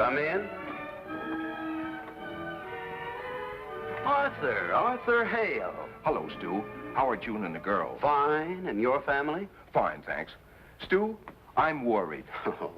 Come in. Arthur Hale. Hello, Stu. How are June and the girls? Fine, and your family? Fine, thanks. Stu, I'm worried. Oh.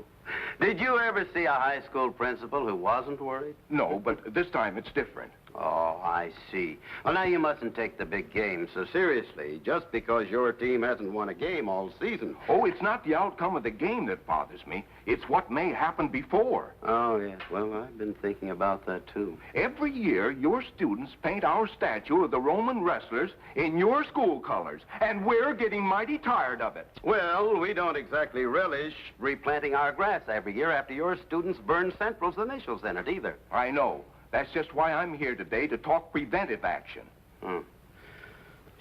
Did you ever see a high school principal who wasn't worried? No, but this time it's different. Oh, I see. Well, now you mustn't take the big game so seriously, just because your team hasn't won a game all season. Oh, it's not the outcome of the game that bothers me. It's what may happen before. Oh, yes. Well, I've been thinking about that, too. Every year, your students paint our statue of the Roman wrestlers in your school colors, and we're getting mighty tired of it. Well, we don't exactly relish replanting our grass every year after your students burn Central's initials in it, either. I know. That's just why I'm here today, to talk preventive action.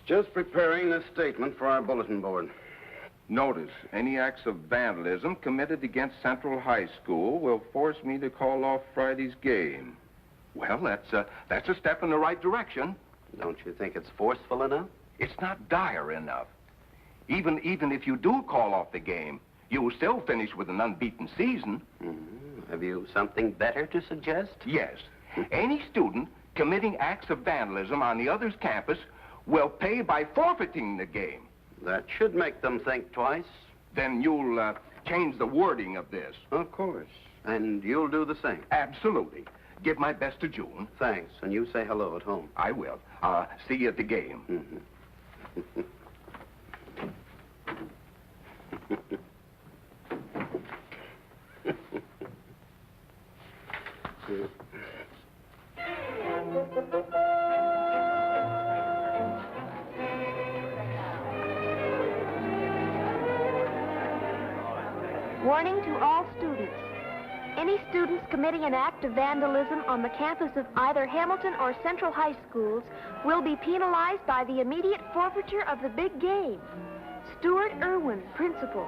Just preparing this statement for our bulletin board. Notice, any acts of vandalism committed against Central High School will force me to call off Friday's game. Well, that's a step in the right direction. Don't you think it's forceful enough? It's not dire enough. Even if you do call off the game, you'll still finish with an unbeaten season. Have you something better to suggest? Yes. Any student committing acts of vandalism on the other's campus will pay by forfeiting the game. That should make them think twice. Then you'll change the wording of this. Of course. And you'll do the same. Absolutely. Give my best to June. Thanks. And you say hello at home. I will. See you at the game. Warning to all students. Any students committing an act of vandalism on the campus of either Hamilton or Central High Schools will be penalized by the immediate forfeiture of the big game. Stuart Irwin, principal.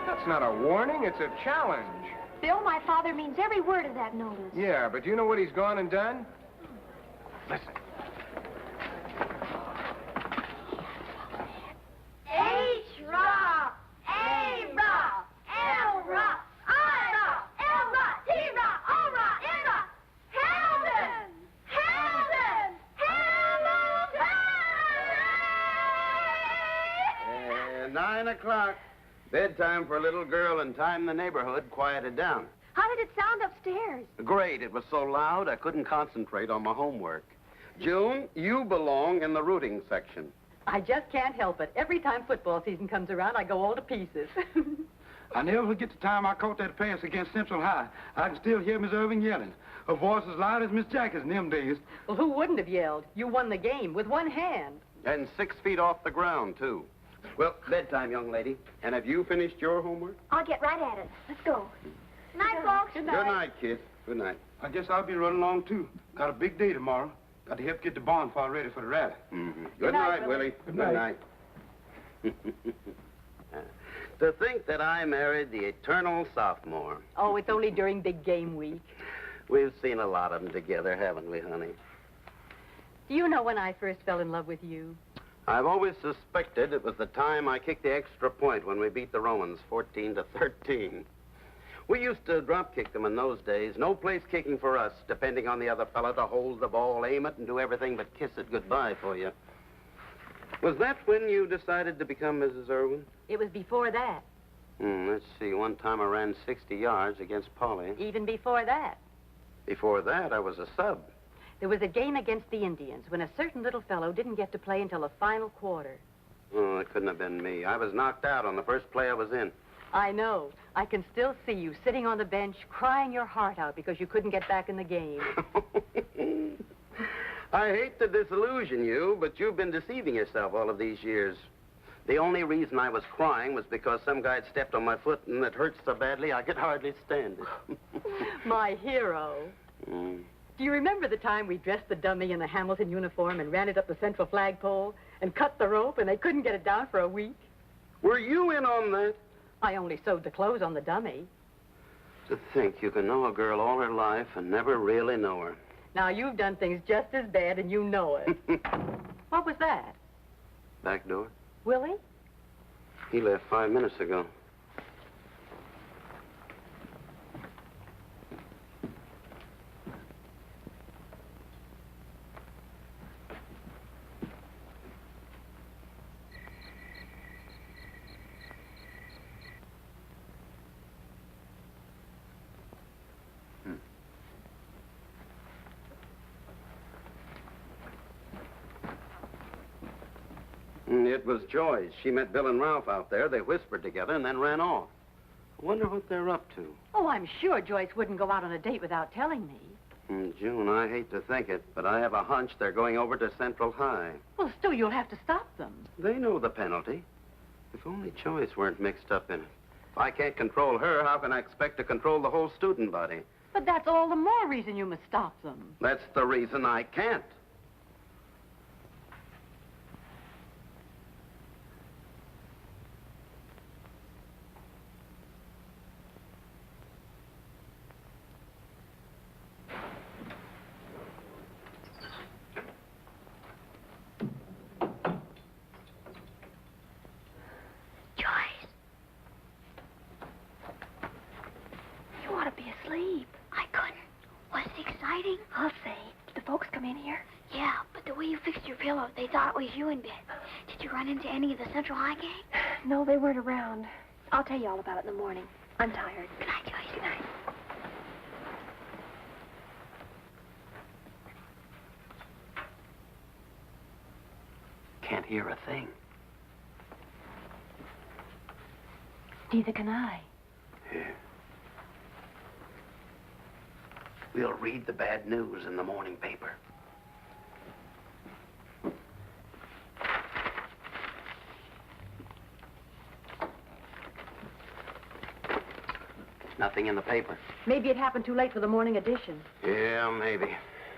That's not a warning, it's a challenge. Bill, my father means every word of that notice. Yeah, but you know what he's gone and done? Listen. H-Ra, A-Ra, L-Ra, I-Ra, L-Ra, T-Ra, O-Ra, N-Ra, Hamilton! Hamilton! Hamilton! 9 o'clock. Bedtime for a little girl, and time the neighborhood quieted down. How did it sound upstairs? Great. It was so loud I couldn't concentrate on my homework. June, you belong in the rooting section. I just can't help it. Every time football season comes around, I go all to pieces. I never forget the time I caught that pass against Central High. I can still hear Miss Irving yelling. Her voice as loud as Miss Jackie's in them days. Well, who wouldn't have yelled? You won the game with one hand. And 6 feet off the ground, too. Well, bedtime, young lady. And have you finished your homework? I'll get right at it. Let's go. Night, folks. Good night, kid. Good night. I guess I'll be running along, too. Got a big day tomorrow. Got to help get the bonfire ready for the rally. Good night, Willie. Good night. To think that I married the eternal sophomore. Oh, it's only during big game week. We've seen a lot of them together, haven't we, honey? Do you know when I first fell in love with you? I've always suspected it was the time I kicked the extra point when we beat the Romans 14-13. We used to drop kick them in those days. No place kicking for us, depending on the other fella to hold the ball, aim it, and do everything but kiss it goodbye for you. Was that when you decided to become Mrs. Irwin? It was before that. Let's see. One time I ran 60 yards against Polly. Even before that. Before that, I was a sub. There was a game against the Indians when a certain little fellow didn't get to play until the final quarter. Oh, it couldn't have been me. I was knocked out on the first play I was in. I know. I can still see you sitting on the bench crying your heart out because you couldn't get back in the game. I hate to disillusion you, but you've been deceiving yourself all of these years. The only reason I was crying was because some guy had stepped on my foot and it hurt so badly I could hardly stand it. My hero. Do you remember the time we dressed the dummy in a Hamilton uniform and ran it up the central flagpole and cut the rope and they couldn't get it down for a week? Were you in on that? I only sewed the clothes on the dummy. To think you can know a girl all her life and never really know her. Now, you've done things just as bad and you know it. What was that? Back door. Willie? He left 5 minutes ago. It was Joyce. She met Bill and Ralph out there. They whispered together and then ran off. I wonder what they're up to. Oh, I'm sure Joyce wouldn't go out on a date without telling me. June, I hate to think it, but I have a hunch they're going over to Central High. Well, still, you'll have to stop them. They know the penalty. If only Joyce weren't mixed up in it. If I can't control her, how can I expect to control the whole student body? But that's all the more reason you must stop them. That's the reason I can't. I'll say. Did the folks come in here? Yeah, but the way you fixed your pillow, they thought it was you in bed. Did you run into any of the Central High gang? No, they weren't around. I'll tell you all about it in the morning. I'm tired. Good night, Joyce. Good night. Can't hear a thing. Neither can I. Here. We'll read the bad news in the morning paper. Nothing in the paper. Maybe it happened too late for the morning edition. Yeah, maybe.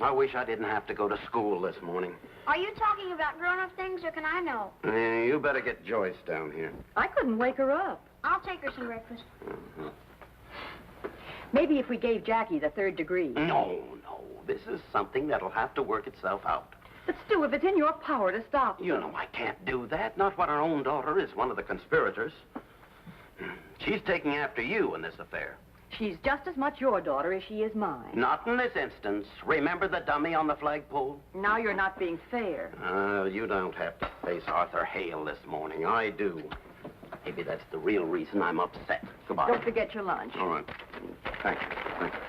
I wish I didn't have to go to school this morning. Are you talking about grown-up things, or can I know? You better get Joyce down here. I couldn't wake her up. I'll take her some breakfast. Mm-hmm. Maybe if we gave Jackie the 3rd degree. No. This is something that'll have to work itself out. But Stu, if it's in your power to stop them. You know I can't do that. Not when our own daughter is one of the conspirators. She's taking after you in this affair. She's just as much your daughter as she is mine. Not in this instance. Remember the dummy on the flagpole? Now you're not being fair. You don't have to face Arthur Hale this morning. I do. Maybe that's the real reason I'm upset. Goodbye. Don't forget your lunch. All right. Thank you. Thank you.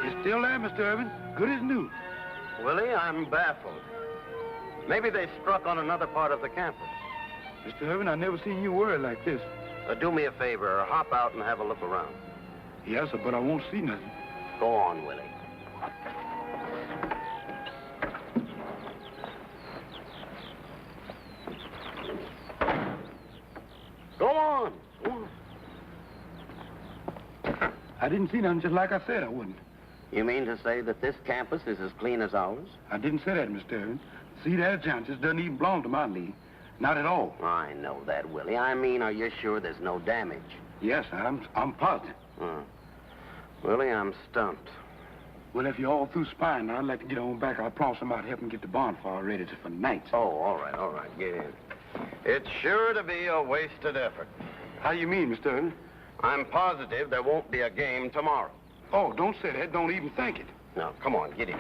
You're still there, Mr. Irvin? Good as new. Willie, I'm baffled. Maybe they struck on another part of the campus. Mr. Irvin, I never seen you worried like this. Do me a favor, hop out and have a look around. Yes, sir, but I won't see nothing. Go on, Willie. Go on. Go on. I didn't see nothing just like I said I wouldn't. You mean to say that this campus is as clean as ours? I didn't say that, Mr. Irvin. See, that Johnson's doesn't even belong to my league. Not at all. I know that, Willie. I mean, are you sure there's no damage? Yes, I'm positive. Willie, I'm stumped. Well, if you're all through spying, I'd like to get on back. I promised somebody to help me get the bonfire ready for night. Oh, all right, get in. It's sure to be a wasted effort. How you mean, Mr. Irvin? I'm positive there won't be a game tomorrow. Oh, don't say that. Don't even think it. Now, come on, get in.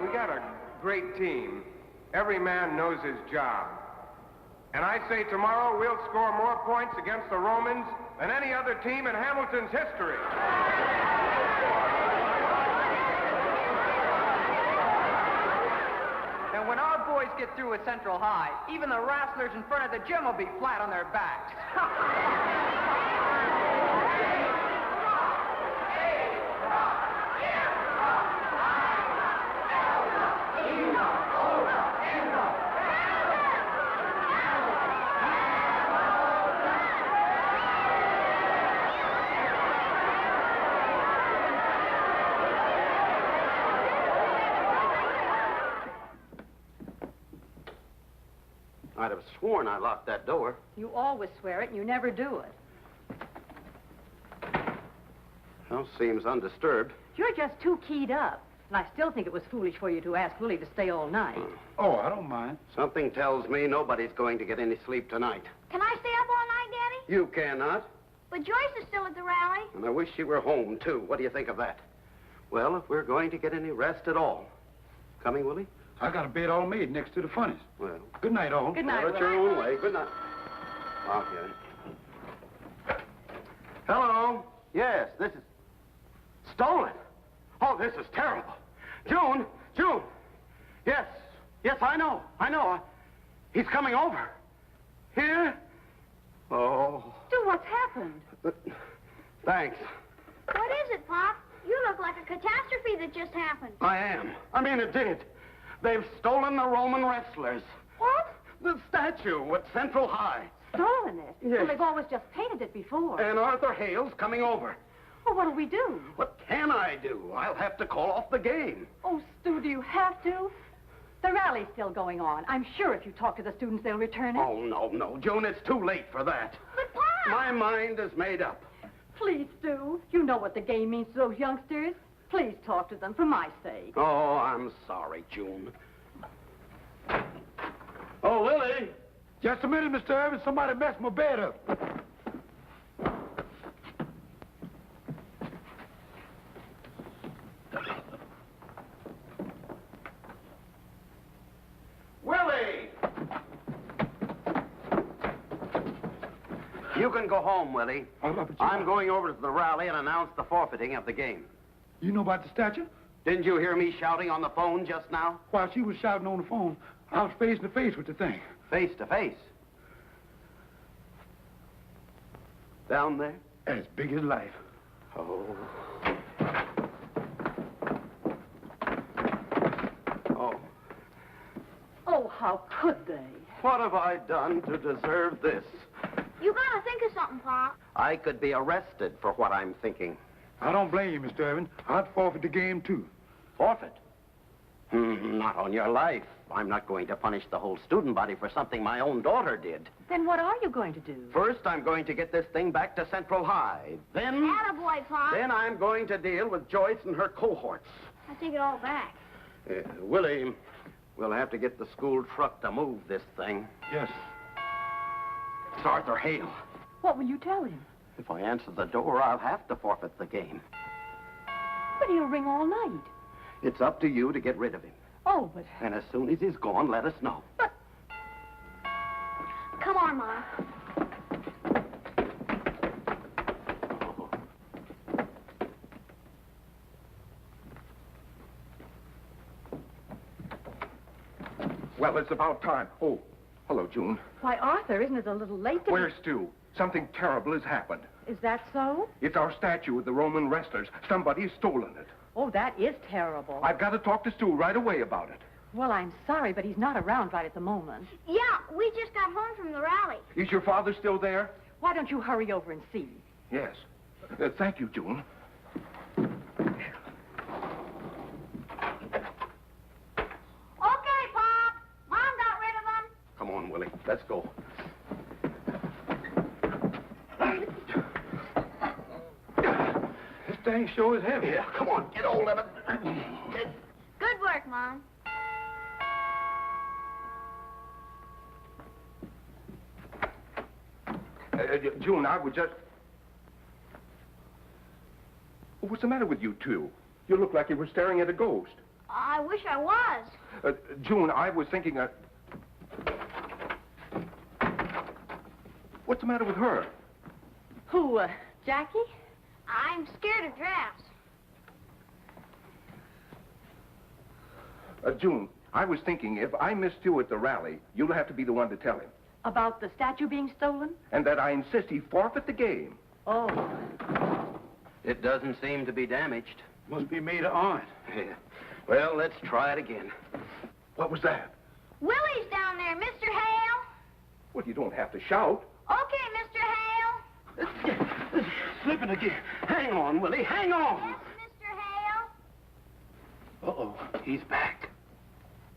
We got a great team. Every man knows his job. And I say tomorrow we'll score more points against the Romans than any other team in Hamilton's history. And when our boys get through with Central High, even the wrestlers in front of the gym will be flat on their backs. I'd have sworn I locked that door. You always swear it, and you never do it. Well, seems undisturbed. You're just too keyed up. And I still think it was foolish for you to ask Willie to stay all night. Oh, I don't mind. Something tells me nobody's going to get any sleep tonight. Can I stay up all night, Daddy? You cannot. But Joyce is still at the rally. And I wish she were home, too. What do you think of that? Well, if we're going to get any rest at all. Coming, Willie? I got a bed all made next to the funnies. Well, Good night, all. Good night, have it your own way. Good night. Okay. Hello? Yes, this is... Stolen? Oh, this is terrible. June! June! Yes, yes, I know. He's coming over. Here? Oh. Stu, what's happened? Thanks. What is it, Pop? You look like a catastrophe that just happened. I am. I mean, it did. They've stolen the Roman wrestlers. What? The statue at Central High. Stolen it? Yes. Well, they've always just painted it before. And Arthur Hale's coming over. Well, what'll we do? What can I do? I'll have to call off the game. Oh, Stu, do you have to? The rally's still going on. I'm sure if you talk to the students, they'll return it. Oh, no, June, it's too late for that. But, Pop! My mind is made up. Please, Stu. You know what the game means to those youngsters. Please talk to them for my sake. Oh, I'm sorry, June. Oh, Willie! Just a minute, Mr. Irvin. Somebody messed my bed up. Willie! You can go home, Willie. I'm going over to the rally and announce the forfeiting of the game. You know about the statue? Didn't you hear me shouting on the phone just now? While she was shouting on the phone, I was face to face with the thing. Face to face. Down there? As big as life. Oh. Oh. Oh, how could they? What have I done to deserve this? You gotta think of something, Pop. I could be arrested for what I'm thinking. I don't blame you, Mr. Irvin. I'd forfeit the game, too. Forfeit? Not on your life. I'm not going to punish the whole student body for something my own daughter did. Then what are you going to do? First, I'm going to get this thing back to Central High. Then Attaboy, Pop. I'm going to deal with Joyce and her cohorts. I take it all back. Willie, we'll have to get the school truck to move this thing. Yes. It's Arthur Hale. What will you tell him? If I answer the door, I'll have to forfeit the game. But he'll ring all night. It's up to you to get rid of him. Oh, but... And as soon as he's gone, let us know. Come on, Mom. Well, it's about time. Oh, hello, June. Why, Arthur, isn't it a little late to... Where's Stu? Something terrible has happened. Is that so? It's our statue of the Roman wrestlers. Somebody's stolen it. Oh, that is terrible. I've got to talk to Stu right away about it. Well, I'm sorry, but he's not around right at the moment. Yeah, we just got home from the rally. Is your father still there? Why don't you hurry over and see? Yes. Thank you, June. Okay, Pop. Mom got rid of them. Come on, Willie. Let's go. This thing sure is heavy. Yeah, come on. Get hold of it. Good work, Mom. June, I was just... What's the matter with you two? You look like you were staring at a ghost. I wish I was. June, I was thinking... What's the matter with her? Who, Jackie? I'm scared of drafts. June, I was thinking if I miss you at the rally, you'll have to be the one to tell him. About the statue being stolen? And that I insist he forfeit the game. Oh. It doesn't seem to be damaged. Must be made of iron. Yeah. Well, let's try it again. What was that? Willie's down there, Mr. Hale. Well, you don't have to shout. Okay, Mr. Hale. Slipping again. Hang on, Willie. Hang on. Yes, Mr. Hale. Uh-oh. He's back.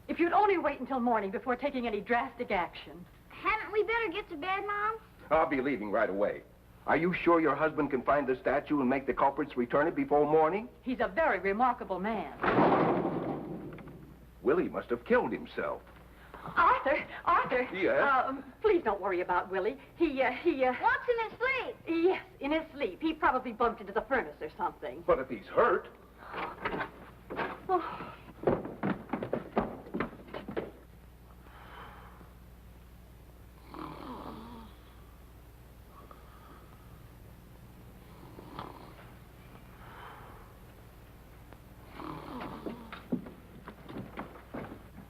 If you'd only wait until morning before taking any drastic action. Hadn't we better get to bed, Mom? I'll be leaving right away. Are you sure your husband can find the statue and make the culprits return it before morning? He's a very remarkable man. Willie must have killed himself. Arthur. Yes? Please don't worry about Willie. He. What's in his sleep? Yes, in his sleep. He probably bumped into the furnace or something. But if he's hurt... Oh.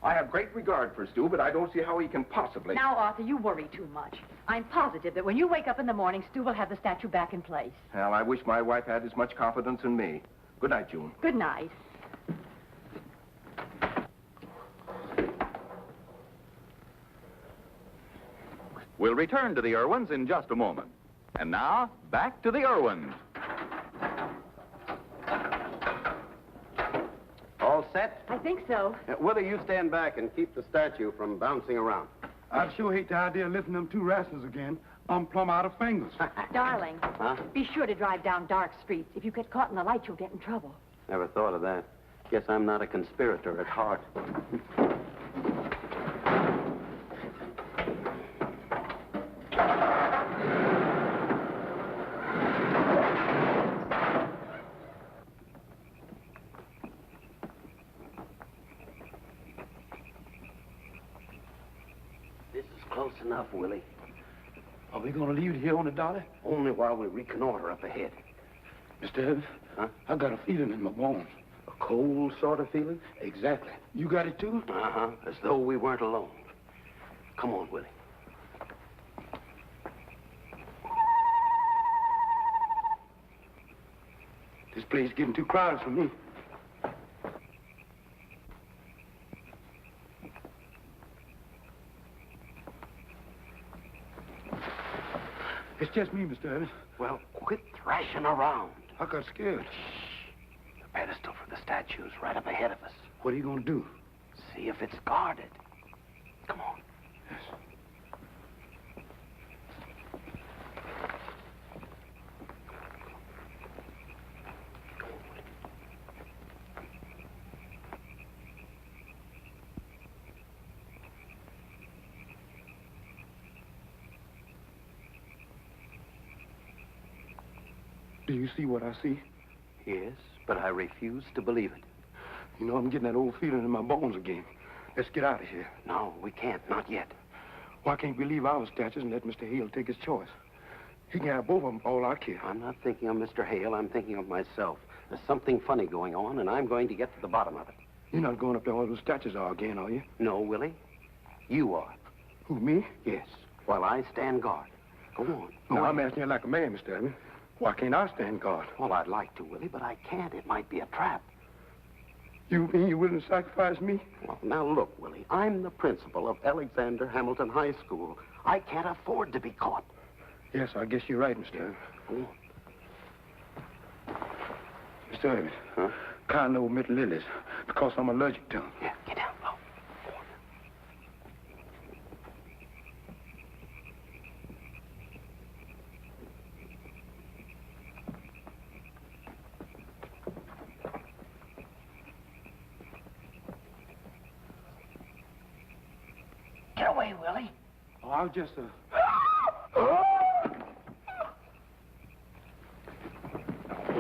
I have great regard for Stu, but I don't see how he can possibly... Now, Arthur, you worry too much. I'm positive that when you wake up in the morning, Stu will have the statue back in place. Well, I wish my wife had as much confidence in me. Good night, June. Good night. We'll return to the Irwins in just a moment. And now, back to the Irwins. All set? I think so. Willie, you stand back and keep the statue from bouncing around. I sure hate the idea of lifting them two rascals again. I'm plumb out of fingers. Darling, Huh? be sure to drive down dark streets. If you get caught in the light, you'll get in trouble. Never thought of that. Guess I'm not a conspirator at heart. This is close enough, Willie. Are we going to leave it here on the dolly? Only while we reconnoiter up ahead. Mr. Evans? Huh? I got a feeling in my bones. A cold sort of feeling? Exactly. You got it too? Uh-huh. As though we weren't alone. Come on, Willie. This place is getting too crowded for me. It's just me, Mr. Evans. Well, quit thrashing around. I got scared. The pedestal for the statue's right up ahead of us. What are you going to do? See if it's guarded. Come on. Yes. Do you see what I see? Yes, but I refuse to believe it. You know, I'm getting that old feeling in my bones again. Let's get out of here. No, we can't. Not yet. Why can't we leave our statues and let Mr. Hale take his choice? He can have both of them for all I care. I'm not thinking of Mr. Hale. I'm thinking of myself. There's something funny going on, and I'm going to get to the bottom of it. You're not going up there where those statues are again, are you? No, Willie. You are. Who, me? Yes. While I stand guard. Go on. No, I'm asking you like a man, Mr. Evans. Why can't I stand guard? Well, I'd like to, Willie, but I can't. It might be a trap. You mean you're willing to sacrifice me? Well, now look, Willie. I'm the principal of Alexander Hamilton High School. I can't afford to be caught. Yes, I guess you're right, Mr. Evans. Go on. Mr. Evans. Huh? Kind of omit lilies because I'm allergic to them. Yeah, get down low. Get away, Willie. Oh, I'll just,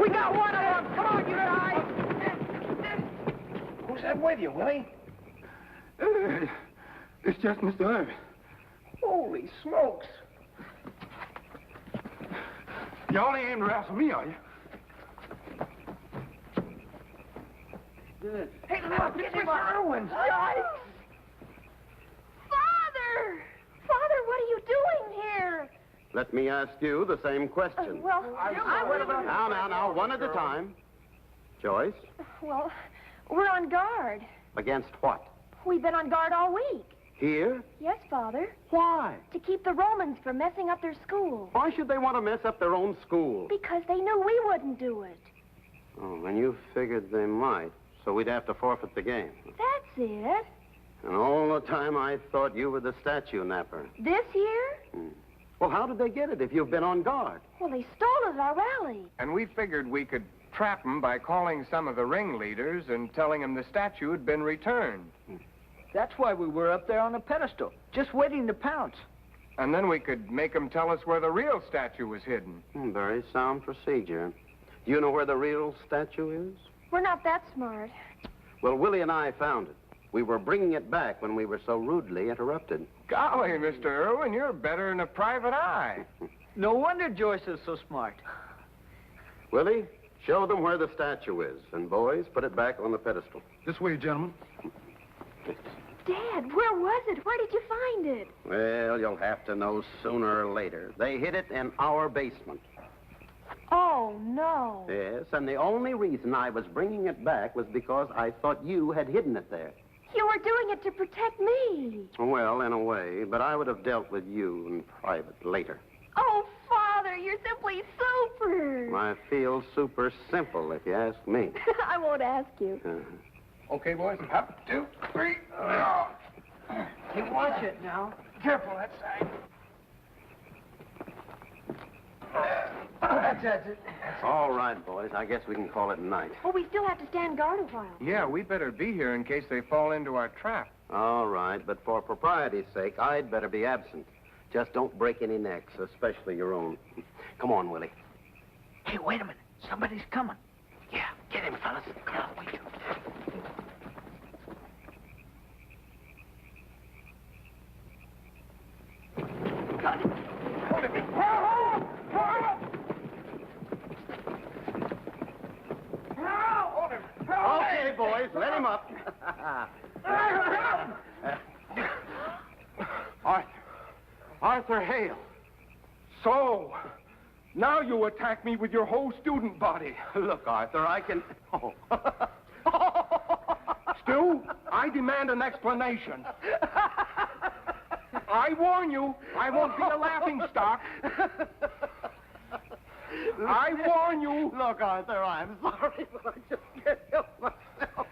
We got one of them. Come on, you guys. Who's that with you, Willie? it's just Mr. Evans. Holy smokes. Y'all ain't aiming to wrestle me, are you? Hey, look, it's Mr. Irwin's. Father! Father, what are you doing here? Let me ask you the same question. Well, Now, one at a time. Joyce, well, we're on guard. against what? We've been on guard all week. Here? Yes, Father. Why? To keep the Romans from messing up their school. Why should they want to mess up their own school? Because they knew we wouldn't do it. Oh, and you figured they might, so we'd have to forfeit the game. That's it. And all the time I thought you were the statue napper. This year? Well, how did they get it if you've been on guard? Well, they stole it at our rally. And we figured we could trap them by calling some of the ringleaders and telling them the statue had been returned. That's why we were up there on the pedestal, just waiting to pounce. And then we could make them tell us where the real statue was hidden. Very sound procedure. Do you know where the real statue is? We're not that smart. Well, Willie and I found it. We were bringing it back when we were so rudely interrupted. Golly, Mr. Irwin, you're better than a private eye. No wonder Joyce is so smart. Willie, show them where the statue is. And boys, put it back on the pedestal. This way, gentlemen. Dad, where was it? Where did you find it? Well, you'll have to know sooner or later. They hid it in our basement. Oh, no. Yes, and the only reason I was bringing it back was because I thought you had hidden it there. You were doing it to protect me. Well, in a way, but I would have dealt with you in private later. Oh, Father, you're simply super. I feel super simple, if you ask me. I won't ask you. Okay, boys. Up, 2, 3. Hey, watch it now. Careful, that side. That's it. All right, boys. I guess we can call it a night. Oh, we still have to stand guard a while. Yeah, we better be here in case they fall into our trap. All right, but for propriety's sake, I'd better be absent. Just don't break any necks, especially your own. Come on, Willie. Hey, wait a minute. Somebody's coming. Yeah, get him, fellas. Come on, wait. Got him. Okay, boys, let him up. Arthur Hale. So, now you attack me with your whole student body. Look, Arthur, I can... Oh. Stu, I demand an explanation. I warn you, I won't be a laughingstock. I warn you. Look, Arthur, I'm sorry, but I just can't help myself.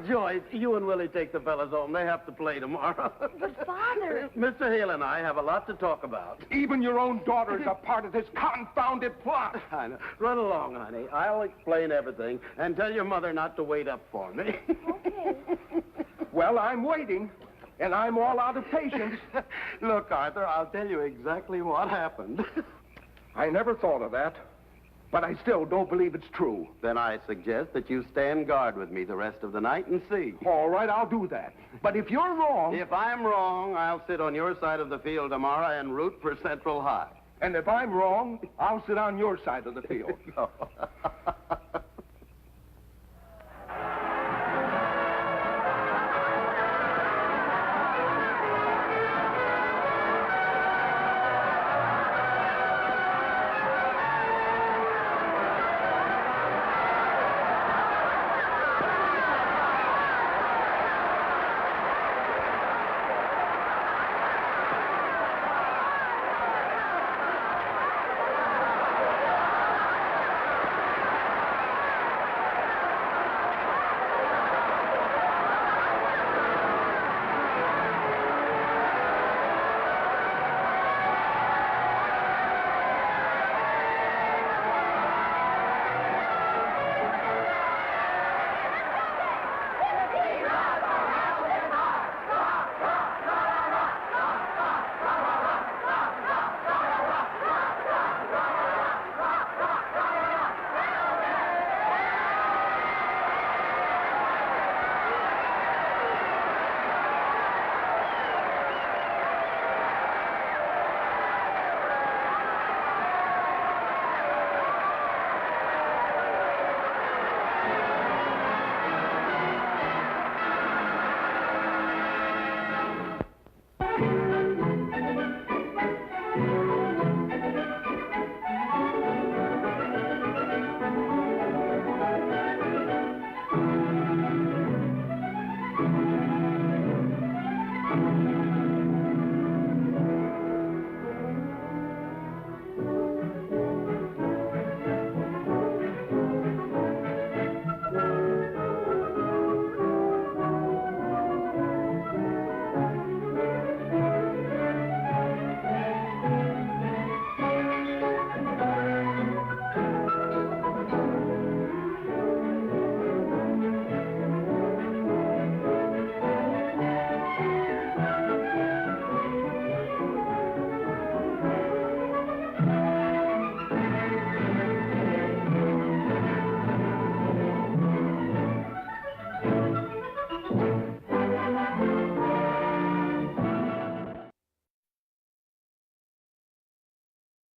Joyce, you and Willie take the fellas home. They have to play tomorrow. But, Father... Mr. Hale and I have a lot to talk about. Even your own daughter is a part of this confounded plot. I know. Run along, honey. I'll explain everything and tell your mother not to wait up for me. Okay. Well, I'm waiting, and I'm all out of patience. Look, Arthur, I'll tell you exactly what happened. I never thought of that, but I still don't believe it's true. Then I suggest that you stand guard with me the rest of the night and see. All right, I'll do that. But if you're wrong... If I'm wrong, I'll sit on your side of the field tomorrow and root for Central High. And if I'm wrong, I'll sit on your side of the field.